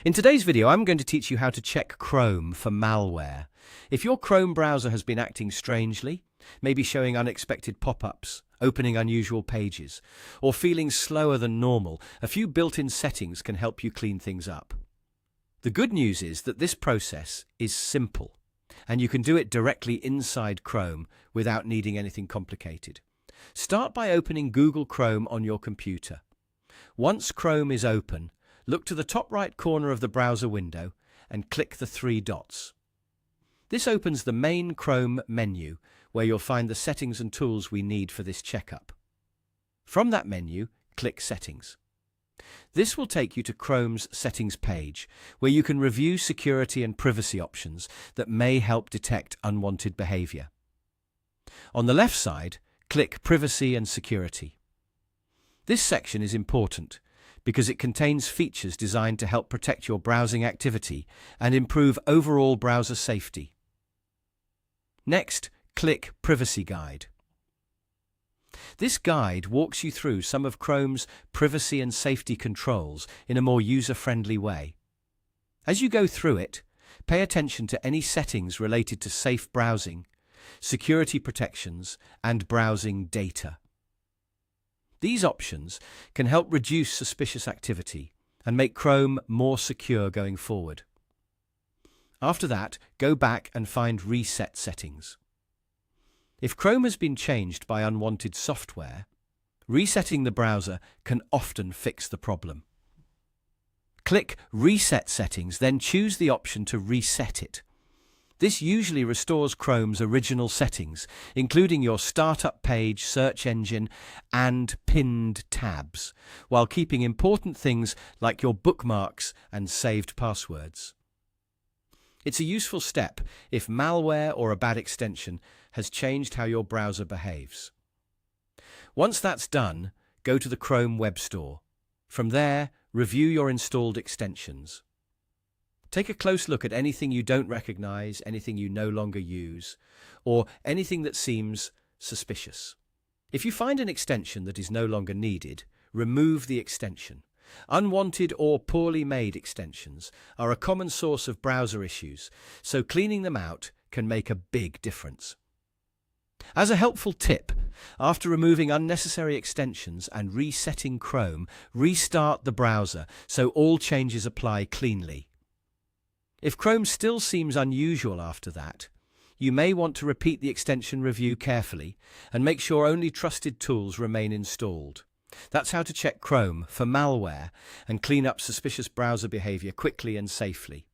In today's video, I'm going to teach you how to check Chrome for malware. If your Chrome browser has been acting strangely, maybe showing unexpected pop-ups, opening unusual pages, or feeling slower than normal, a few built-in settings can help you clean things up. The good news is that this process is simple, and you can do it directly inside Chrome without needing anything complicated. Start by opening Google Chrome on your computer. Once Chrome is open, look to the top right corner of the browser window and click the three dots. This opens the main Chrome menu, where you'll find the settings and tools we need for this checkup. From that menu, click Settings. This will take you to Chrome's settings page, where you can review security and privacy options that may help detect unwanted behavior. On the left side, click Privacy and Security. This section is important because it contains features designed to help protect your browsing activity and improve overall browser safety. Next, click Privacy Guide. This guide walks you through some of Chrome's privacy and safety controls in a more user-friendly way. As you go through it, pay attention to any settings related to safe browsing, security protections, and browsing data. These options can help reduce suspicious activity and make Chrome more secure going forward. After that, go back and find Reset Settings. If Chrome has been changed by unwanted software, resetting the browser can often fix the problem. Click Reset Settings, then choose the option to reset it. This usually restores Chrome's original settings, including your startup page, search engine, and pinned tabs, while keeping important things like your bookmarks and saved passwords. It's a useful step if malware or a bad extension has changed how your browser behaves. Once that's done, go to the Chrome Web Store. From there, review your installed extensions. Take a close look at anything you don't recognize, anything you no longer use, or anything that seems suspicious. If you find an extension that is no longer needed, remove the extension. Unwanted or poorly made extensions are a common source of browser issues, so cleaning them out can make a big difference. As a helpful tip, after removing unnecessary extensions and resetting Chrome, restart the browser so all changes apply cleanly. If Chrome still seems unusual after that, you may want to repeat the extension review carefully and make sure only trusted tools remain installed. That's how to check Chrome for malware and clean up suspicious browser behavior quickly and safely.